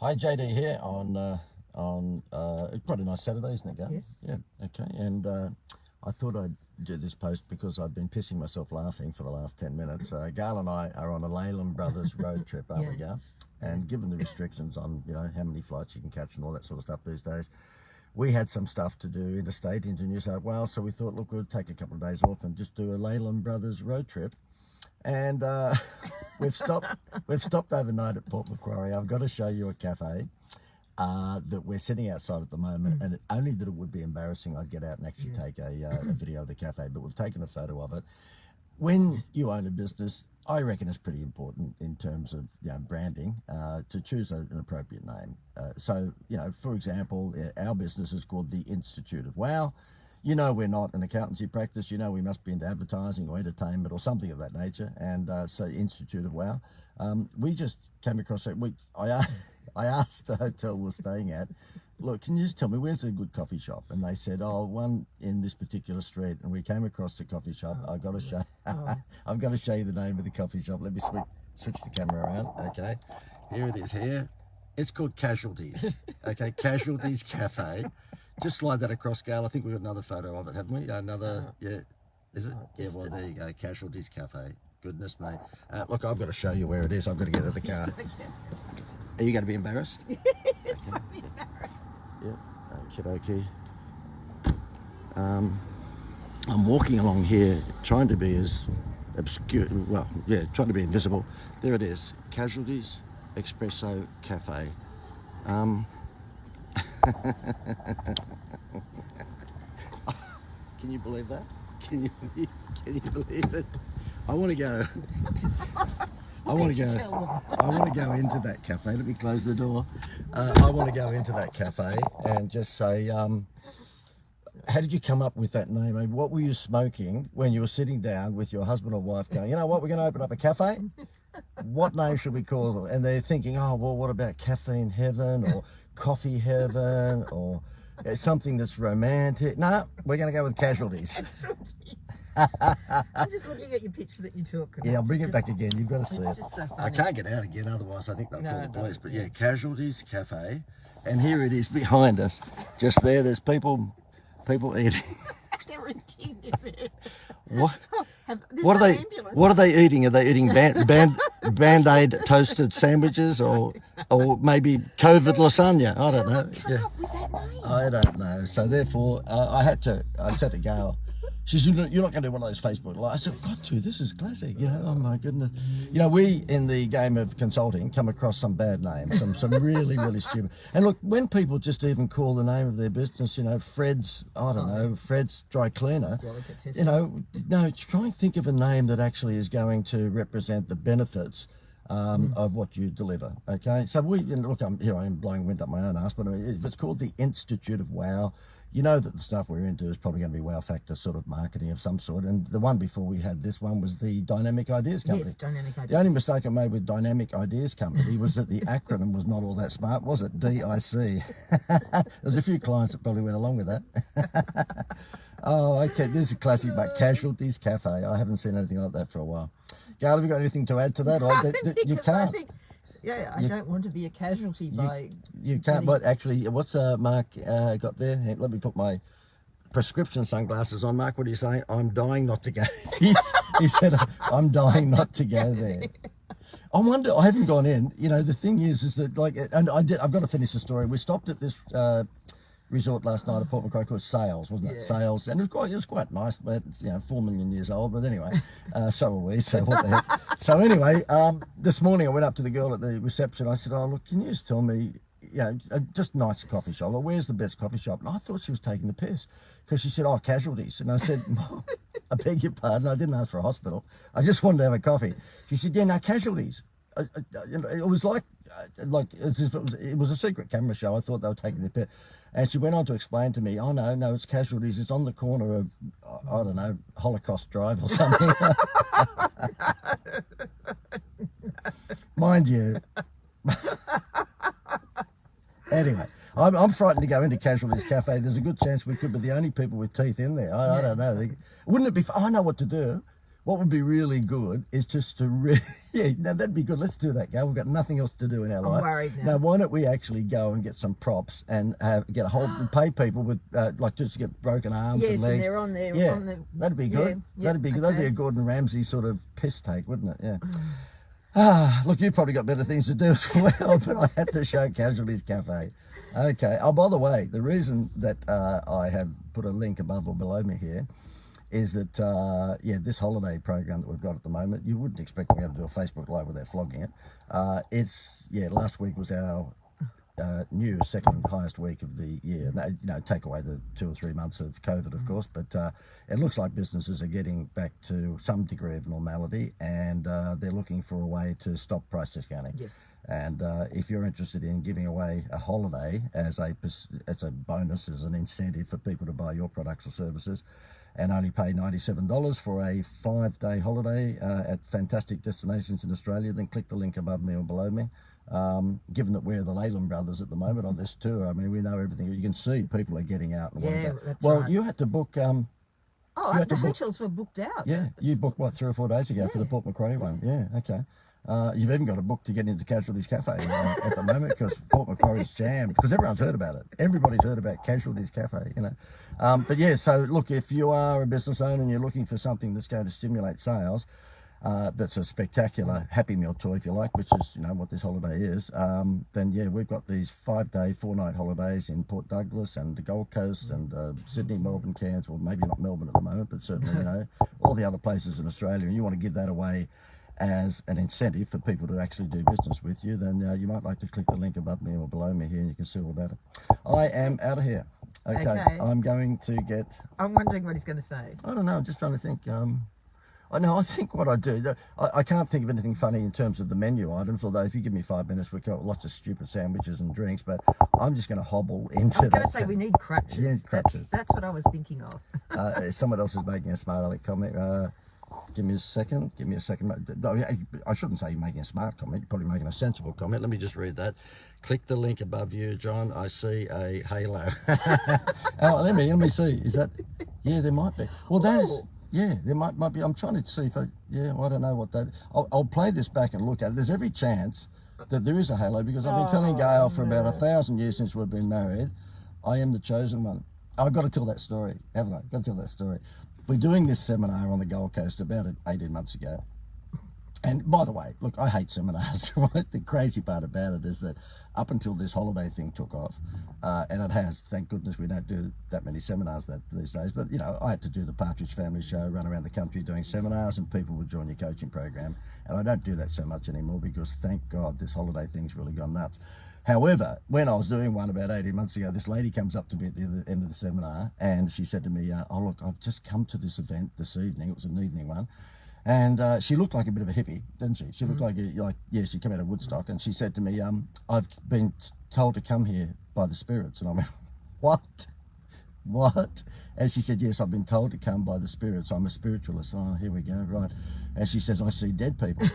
Hi, JD here on quite a nice Saturday, isn't it, Gail? Yes. Yeah. Okay. And I thought I'd do this post because I've been pissing myself laughing for the last 10 minutes. Gail and I are on a Leyland Brothers road trip, aren't we, Gail? And given the restrictions on how many flights you can catch and all that sort of stuff these days, we had some stuff to do interstate into New South Wales. So we thought, look, we'll take a couple of days off and just do a Leyland Brothers road trip. And we've stopped overnight at Port Macquarie. I've got to show you a cafe that we're sitting outside at the moment, and only that it would be embarrassing, I'd get out and actually take a video of the cafe, but we've taken a photo of it. When you own a business, I reckon it's pretty important in terms of branding to choose an appropriate name. So, for example, our business is called the Institute of Wow. We're not an accountancy practice. We must be into advertising or entertainment or something of that nature. And so Institute of Wow. We just came across it. I asked the hotel we're staying at, look, can you just tell me where's a good coffee shop? And they said, one in this particular street. And we came across the coffee shop. I've got to show you the name of the coffee shop. Let me switch the camera around. Okay, here it is. Here, it's called Casualties. Okay, Casualties Cafe. Just slide that across, Gail. I think we've got another photo of it, haven't we? Yeah. Is it? Yeah, well, there you go. Casualties Cafe. Goodness me. Look, I've got to show you where it is. I've got to get out of the car. Are you going to be embarrassed? Yes, I'm embarrassed. Yeah, okie dokie. I'm walking along here trying to be as obscure, trying to be invisible. There it is. Casualties Espresso Cafe. Can you believe that? Can you believe it? I want to go. I want to go into that cafe. Let me close the door. I want to go into that cafe and just say, how did you come up with that name? I mean, what were you smoking when you were sitting down with your husband or wife going, you know what, we're going to open up a cafe? What name should we call it? And they're thinking, what about Caffeine Heaven or Coffee Heaven or something that's romantic? No, we're going to go with Casualties. I'm just looking at your picture that you took. Yeah, I'll bring it back again. You've got to see it. Just so funny. I can't get out again, otherwise I think they'll call the police. But yeah, Casualties Cafe. And here it is behind us. Just there, there's people eating. They're eating it. What are they eating? Are they eating Band-Aid toasted sandwiches or maybe COVID lasagna? I don't know. Come up with that name. I don't know. So therefore, I said to Gail, she said, you're not going to do one of those Facebook Lives. I said, got to. This is classic. Oh my goodness. We in the game of consulting come across some bad names, some really, really stupid. And look, when people just even call the name of their business, Fred's, Fred's Dry Cleaner, no, try and think of a name that actually is going to represent the benefits of what you deliver. Okay, so look, I am blowing wind up my own ass, but if it's called the Institute of Wow, that the stuff we're into is probably going to be wow factor sort of marketing of some sort. And the one before we had this one was the Dynamic Ideas Company. Yes, Dynamic Ideas. The only mistake I made with Dynamic Ideas Company was that the acronym was not all that smart, was it? DIC. There's a few clients that probably went along with that. Okay, this is a classic, but Casualties Cafe. I haven't seen anything like that for a while. Gail, have you got anything to add to that? You can't. I don't want to be a casualty by... You can't, but actually, what's Mark got there? Hey, let me put my prescription sunglasses on. Mark, what are you saying? I'm dying not to go. He said, I'm dying not to go there. I wonder, I haven't gone in. The thing is that, and I've got to finish the story. We stopped at this resort last night at Port Macquarie called Sales, wasn't it? Yeah. Sales, and it was quite nice, but 4 million years old. But anyway, so are we. So what the heck? So anyway, this morning I went up to the girl at the reception. I said, look, can you just tell me, just nice coffee shop. Like, where's the best coffee shop? And I thought she was taking the piss because she said, Casualties. And I said, Mom, I beg your pardon. I didn't ask for a hospital. I just wanted to have a coffee. She said, yeah, no, Casualties. It was like as if it was a secret camera show. I thought they were taking the piss. And she went on to explain to me, no, it's Casualties. It's on the corner of, I don't know, Holocaust Drive or something. Mind you. Anyway, I'm frightened to go into Casualties Cafe. There's a good chance we could be the only people with teeth in there. I don't know. Wouldn't it be fun? I know what to do. what would be really good is just to yeah, no, that'd be good. Let's do that, Gail. We've got nothing else to do in our life. I'm worried now. Now, why don't we actually go and get some props and get a whole pay people with like just to get broken arms Yes, and legs. and they're on there. Yeah, On the, that'd be good. Yeah, That'd be good. okay. That'd be a Gordon Ramsay sort of piss take, wouldn't it? Yeah. Ah, look, you've probably got better things to do as well, but I had to show Casualties Cafe. Okay. Oh, by the way, the reason that I have put a link above or below me here is that, yeah, this holiday program that we've got at the moment, you wouldn't expect me to do a Facebook Live without flogging it. Last week was our new second highest week of the year. Now, you know, take away the 2 or 3 months of COVID, of course, but it looks like businesses are getting back to some degree of normality, and they're looking for a way to stop price discounting. Yes. And if you're interested in giving away a holiday as a bonus, as an incentive for people to buy your products or services, and only pay $97 for a 5-day holiday at fantastic destinations in Australia, then click the link above me or below me. Given that we're the Leyland brothers at the moment on this tour, I mean, we know everything. You can see people are getting out and Yeah, about. that's Well, right. you had to book. Oh, had the to book- hotels were booked out. Yeah, you booked what 3 or 4 days ago for the Yeah. Port Macquarie one. Yeah, okay. You've even got a book to get into Casualties Cafe at the moment because Port Macquarie's jammed because everyone's heard about it. Everybody's heard about Casualties Cafe, you know. But yeah, so look, if you are a business owner and you're looking for something that's going to stimulate sales, that's a spectacular Happy Meal toy, if you like, which is, you know, what this holiday is, then yeah, we've got these 5-day, 4-night holidays in Port Douglas and the Gold Coast and Sydney, Melbourne, Cairns, well, maybe not Melbourne at the moment, but certainly, you know, all the other places in Australia, and you want to give that away as an incentive for people to actually do business with you, then you might like to click the link above me or below me here and you can see all about it. I am out of here. Okay. I'm going to get... I'm wondering what he's going to say. I don't know, I'm just trying to think. I think what I do, I can't think of anything funny in terms of the menu items, although if you give me 5 minutes, we've got lots of stupid sandwiches and drinks, but I'm just going to hobble into I was going that. to say we need crutches. You need crutches. That's what I was thinking of. Someone else is making a smart aleck comment. Give me a second. No, I shouldn't say you're making a smart comment. You're probably making a sensible comment. Let me just read that. Click the link above you, John. I see a halo. Oh, let me see. Is that? Yeah, there might be. Well, that is. Yeah, there might be. I'm trying to see if I don't know what that. I'll play this back and look at it. There's every chance that there is a halo because I've been telling Gail for about 1,000 years since we've been married. I am the chosen one. I've got to tell that story, haven't I? Got to tell that story. We're doing this seminar on the Gold Coast about 18 months ago. And by the way, look, I hate seminars. Right? The crazy part about it is that up until this holiday thing took off, and it has, thank goodness we don't do that many seminars these days, but you know, I had to do the Partridge Family Show, run around the country doing seminars, and people would join your coaching program. And I don't do that so much anymore because thank God this holiday thing's really gone nuts. However, when I was doing one about 18 months ago, this lady comes up to me at the end of the seminar and she said to me, oh look, I've just come to this event this evening. It was an evening one. And she looked like a bit of a hippie, didn't she? She looked like she came out of Woodstock. And she said to me, I've been told to come here by the spirits. And I went, what? And she said, yes, I've been told to come by the spirits. I'm a spiritualist. Oh, here we go, right. And she says, I see dead people.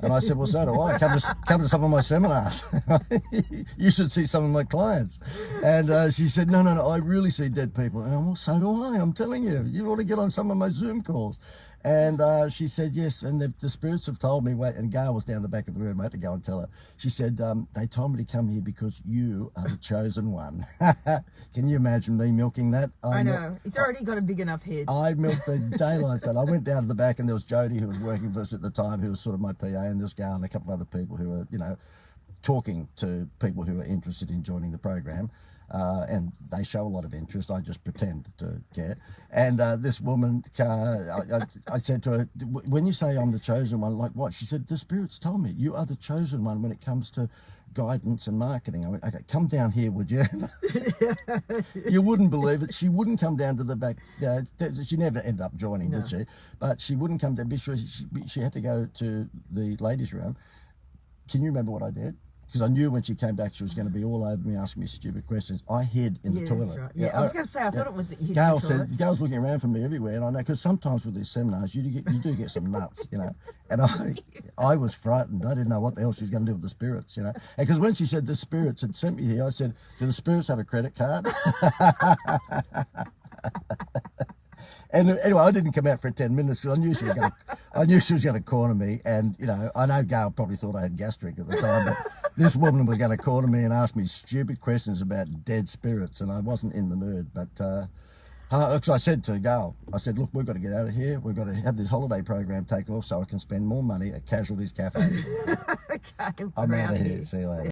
And I said, well, so do I. Come to some of my seminars. You should see some of my clients. And she said, no, I really see dead people. And well, so do I. I'm telling you. You ought to get on some of my Zoom calls. And she said, yes, and the spirits have told me, wait, and Gail was down the back of the room, I had to go and tell her. She said, they told me to come here because you are the chosen one. Can you imagine me milking that? I know. He's already got a big enough head. I milked the daylights out. I went down to the back and there was Jody who was working for us at the time, who was sort of my PA, and there was Gail and a couple of other people who were, you know, talking to people who are interested in joining the program. And they show a lot of interest. I just pretend to care. And this woman, I said to her, when you say I'm the chosen one, like what? She said, the spirits told me you are the chosen one when it comes to guidance and marketing. I went, okay, come down here, would you? You wouldn't believe it. She wouldn't come down to the back. She never ended up joining, did she? But she wouldn't come down because she had to go to the ladies' room. Can you remember what I did? Because I knew when she came back she was going to be all over me, asking me stupid questions. I hid in the toilet. That's right. Yeah, I was going to say, I thought it was that you hid Gail in the said, toilet. Gail's looking around for me everywhere, and I know, because sometimes with these seminars, you do get some nuts, you know. And I was frightened. I didn't know what the hell she was going to do with the spirits, you know. And because when she said the spirits had sent me here, I said, do the spirits have a credit card? And anyway, I didn't come out for 10 minutes because I knew she was going to corner me. And, you know, I know Gail probably thought I had gastric at the time, but this woman was going to corner me and ask me stupid questions about dead spirits, and I wasn't in the mood. But because I said to Gail, I said, look, we've got to get out of here. We've got to have this holiday program take off so I can spend more money at Casualties Cafe. Okay, I'm out around of here. here. See you later.